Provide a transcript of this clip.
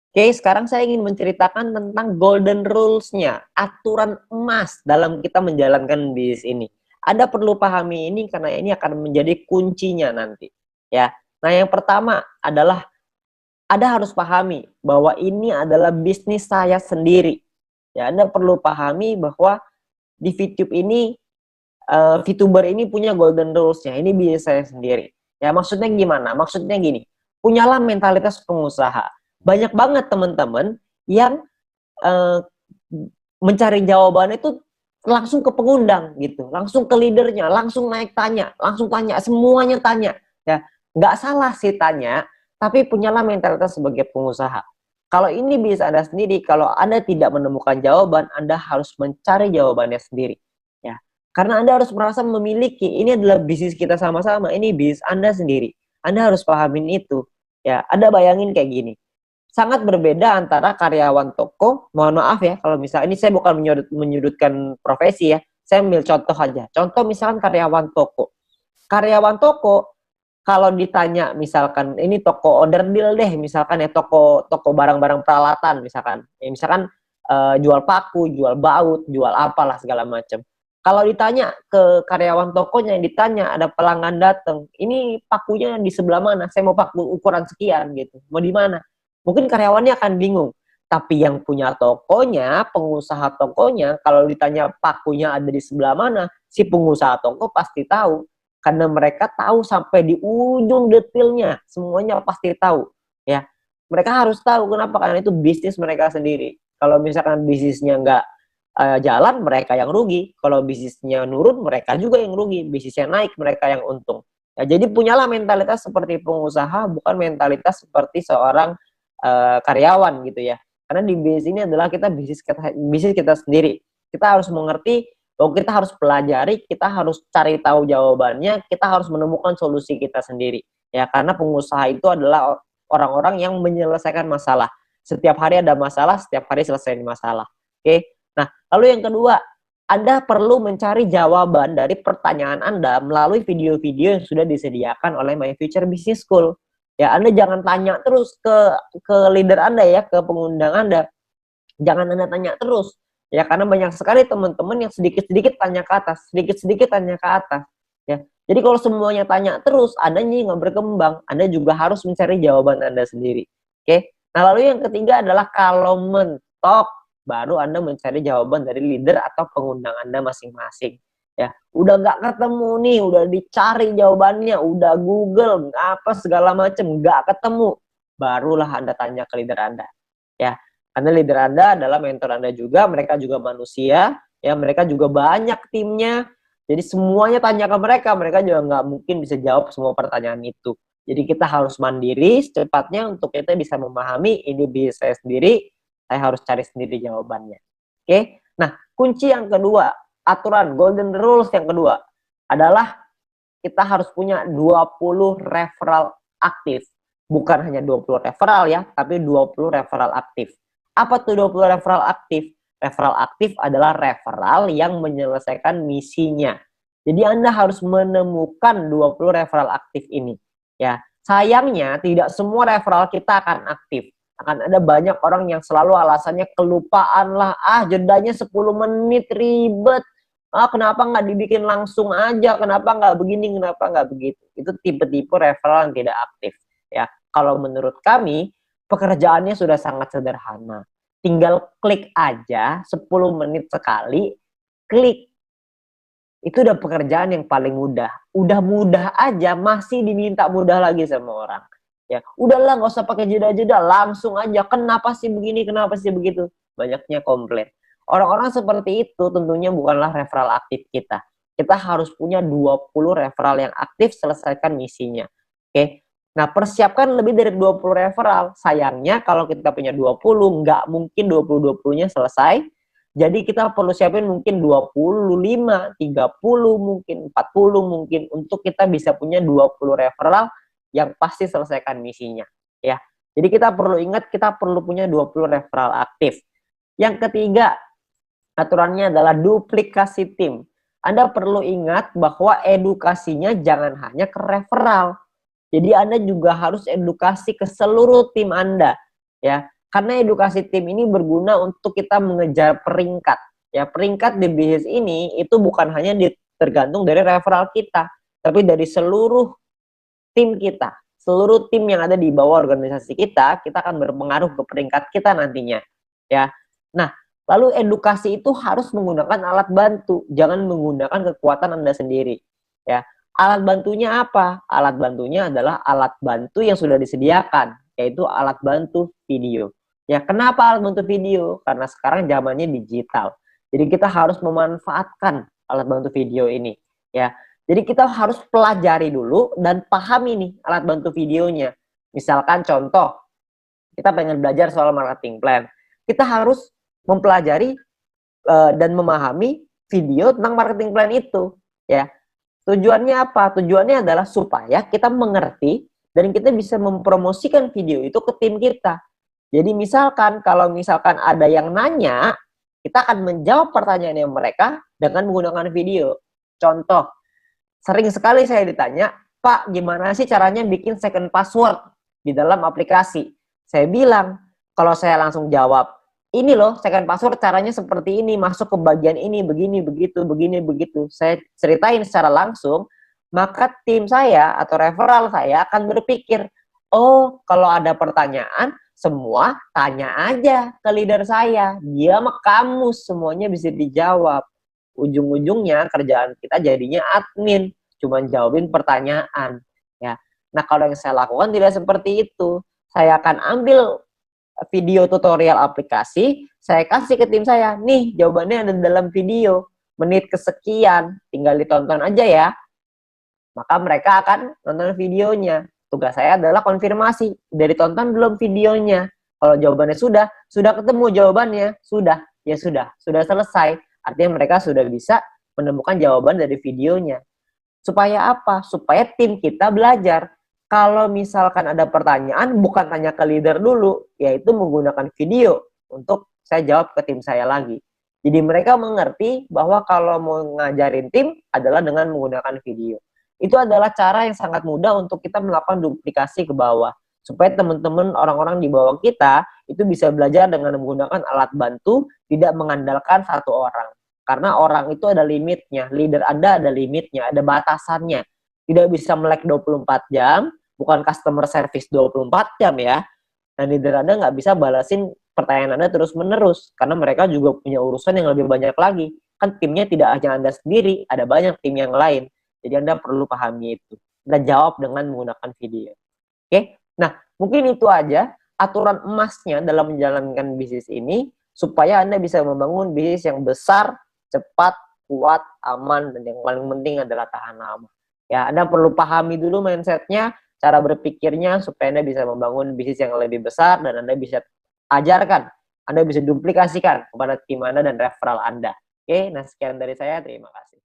Oke, sekarang saya ingin menceritakan tentang golden rules-nya, aturan emas dalam kita menjalankan bisnis ini. Anda perlu pahami ini karena ini akan menjadi kuncinya nanti, ya. Nah, yang pertama adalah Anda harus pahami bahwa ini adalah bisnis saya sendiri. Ya, Anda perlu pahami bahwa di VTube ini, VTuber ini punya golden rules-nya, ini bisnis saya sendiri. Ya, maksudnya gimana? Maksudnya gini, punyalah mentalitas pengusaha. Banyak banget teman-teman yang uh, mencari jawaban itu langsung ke pengundang gitu, langsung ke leadernya, langsung naik tanya, langsung tanya, semuanya tanya. Ya, nggak salah sih tanya, tapi punyalah mentalitas sebagai pengusaha. Kalau ini bisa Anda sendiri, kalau Anda tidak menemukan jawaban, Anda harus mencari jawabannya sendiri. Ya, karena Anda harus merasa memiliki, ini adalah bisnis kita sama-sama, ini bisnis Anda sendiri. Anda harus pahamin itu. Ya, Anda bayangin kayak gini, sangat berbeda antara karyawan toko, mohon maaf ya, kalau misalnya ini saya bukan menyudutkan profesi ya, saya ambil contoh aja. Contoh misalkan karyawan toko. Karyawan toko, kalau ditanya misalkan, ini toko onderdil deh, misalkan ya, toko toko barang-barang peralatan, misalkan. Ya, misalkan jual paku, jual baut, jual apalah segala macam. Kalau ditanya ke karyawan tokonya, yang ditanya ada pelanggan datang, ini pakunya di sebelah mana? Saya mau paku ukuran sekian gitu. Mau di mana? Mungkin karyawannya akan bingung. Tapi yang punya tokonya, pengusaha tokonya, kalau ditanya pakunya ada di sebelah mana, si pengusaha toko pasti tahu. Karena mereka tahu sampai di ujung detailnya, semuanya pasti tahu. Ya, mereka harus tahu kenapa, karena itu bisnis mereka sendiri. Kalau misalkan bisnisnya nggak jalan, mereka yang rugi. Kalau bisnisnya nurun, mereka juga yang rugi. Bisnisnya naik, mereka yang untung. Ya, jadi punyalah mentalitas seperti pengusaha, bukan mentalitas seperti seorang karyawan gitu ya. Karena di bisnis ini adalah bisnis kita sendiri. Kita harus mengerti bahwa kita harus pelajari, kita harus cari tahu jawabannya, kita harus menemukan solusi kita sendiri. Ya, karena pengusaha itu adalah orang-orang yang menyelesaikan masalah. Setiap hari ada masalah, setiap hari selesai masalah. Oke. Nah, lalu yang kedua, Anda perlu mencari jawaban dari pertanyaan Anda melalui video-video yang sudah disediakan oleh My Future Business School. Ya, Anda jangan tanya terus ke leader Anda ya, ke pengundang Anda. Jangan Anda tanya terus. Ya, karena banyak sekali teman-teman yang sedikit-sedikit tanya ke atas, sedikit-sedikit tanya ke atas. Ya. Jadi kalau semuanya tanya terus, Anda nggak berkembang. Anda juga harus mencari jawaban Anda sendiri. Oke. Nah, lalu yang ketiga adalah kalau mentok, baru Anda mencari jawaban dari leader atau pengundang Anda masing-masing. Ya, udah nggak ketemu nih, udah dicari jawabannya, udah Google, apa segala macam, nggak ketemu, barulah Anda tanya ke leader Anda. Ya, karena leader Anda adalah mentor Anda juga, mereka juga manusia, ya, mereka juga banyak timnya. Jadi semuanya tanya ke mereka juga nggak mungkin bisa jawab semua pertanyaan itu. Jadi kita harus mandiri secepatnya untuk kita bisa memahami ini bisnis saya sendiri, saya harus cari sendiri jawabannya. Oke? Nah, kunci yang kedua, aturan golden rules yang kedua adalah kita harus punya 20 referral aktif. Bukan hanya 20 referral ya, tapi 20 referral aktif. Apa tuh 20 referral aktif? Referral aktif adalah referral yang menyelesaikan misinya. Jadi Anda harus menemukan 20 referral aktif ini. Ya, sayangnya tidak semua referral kita akan aktif. Akan ada banyak orang yang selalu alasannya kelupaan lah, jedanya 10 menit ribet. Kenapa nggak dibikin langsung aja? Kenapa nggak begini? Kenapa nggak begitu? Itu tipe-tipe referral yang tidak aktif. Ya, kalau menurut kami pekerjaannya sudah sangat sederhana. Tinggal klik aja 10 menit sekali, klik. Itu udah pekerjaan yang paling mudah. Udah mudah aja masih diminta mudah lagi sama orang. Ya, udahlah nggak usah pakai jeda-jeda, langsung aja. Kenapa sih begini? Kenapa sih begitu? Banyaknya komplain. Orang-orang seperti itu tentunya bukanlah referral aktif kita. Kita harus punya 20 referral yang aktif, selesaikan misinya. Oke. Nah, persiapkan lebih dari 20 referral. Sayangnya kalau kita punya 20, nggak mungkin 20-20-nya selesai. Jadi kita perlu siapin mungkin 25, 30 mungkin, 40 mungkin untuk kita bisa punya 20 referral yang pasti selesaikan misinya, ya. Jadi kita perlu ingat kita perlu punya 20 referral aktif. Yang ketiga, aturannya adalah duplikasi tim. Anda perlu ingat bahwa edukasinya jangan hanya ke referral. Jadi Anda juga harus edukasi ke seluruh tim Anda, ya. Karena edukasi tim ini berguna untuk kita mengejar peringkat. Ya, peringkat di bisnis ini itu bukan hanya tergantung dari referral kita, tapi dari seluruh tim kita. Seluruh tim yang ada di bawah organisasi kita akan berpengaruh ke peringkat kita nantinya. Ya. Nah, lalu edukasi itu harus menggunakan alat bantu, jangan menggunakan kekuatan Anda sendiri. Ya. Alat bantunya apa? Alat bantunya adalah alat bantu yang sudah disediakan, yaitu alat bantu video. Ya, kenapa alat bantu video? Karena sekarang zamannya digital. Jadi kita harus memanfaatkan alat bantu video ini, ya. Jadi kita harus pelajari dulu dan pahami nih alat bantu videonya. Misalkan contoh, kita pengen belajar soal marketing plan. Kita harus mempelajari dan memahami video tentang marketing plan itu, ya. Tujuannya apa? Tujuannya adalah supaya kita mengerti dan kita bisa mempromosikan video itu ke tim kita. Jadi misalkan kalau misalkan ada yang nanya, kita akan menjawab pertanyaannya mereka dengan menggunakan video. Contoh, sering sekali saya ditanya, Pak, gimana sih caranya bikin second password di dalam aplikasi? Saya bilang, kalau saya langsung jawab, ini loh second password caranya seperti ini, masuk ke bagian ini, begini, begitu, begini, begitu. Saya ceritain secara langsung, maka tim saya atau referral saya akan berpikir, oh kalau ada pertanyaan, semua tanya aja ke leader saya. Dia mah kamus, semuanya bisa dijawab. Ujung-ujungnya kerjaan kita jadinya admin, cuman jawabin pertanyaan. Ya. Nah kalau yang saya lakukan tidak seperti itu. Saya akan ambil video tutorial aplikasi, saya kasih ke tim saya. Nih jawabannya ada dalam video, menit kesekian, tinggal ditonton aja ya. Maka mereka akan nonton videonya. Tugas saya adalah konfirmasi, udah ditonton belum videonya? Kalau jawabannya sudah ketemu jawabannya, ya sudah selesai. Artinya mereka sudah bisa menemukan jawaban dari videonya. Supaya apa? Supaya tim kita belajar. Kalau misalkan ada pertanyaan, bukan tanya ke leader dulu, yaitu menggunakan video untuk saya jawab ke tim saya lagi. Jadi mereka mengerti bahwa kalau mau ngajarin tim adalah dengan menggunakan video. Itu adalah cara yang sangat mudah untuk kita melakukan duplikasi ke bawah. Supaya teman-teman orang-orang di bawah kita itu bisa belajar dengan menggunakan alat bantu, tidak mengandalkan satu orang. Karena orang itu ada limitnya, leader Anda ada limitnya, ada batasannya. Tidak bisa melek 24 jam, bukan customer service 24 jam ya. Dan leader Anda nggak bisa balasin pertanyaan Anda terus-menerus, karena mereka juga punya urusan yang lebih banyak lagi. Kan timnya tidak hanya Anda sendiri, ada banyak tim yang lain. Jadi Anda perlu pahami itu. Anda jawab dengan menggunakan video. Oke? Nah, mungkin itu aja aturan emasnya dalam menjalankan bisnis ini, supaya Anda bisa membangun bisnis yang besar, cepat, kuat, aman, dan yang paling penting adalah tahan lama. Ya, Anda perlu pahami dulu mindset-nya, cara berpikirnya, supaya Anda bisa membangun bisnis yang lebih besar, dan Anda bisa ajarkan, Anda bisa duplikasikan kepada tim Anda dan referral Anda. Oke, nah sekian dari saya, terima kasih.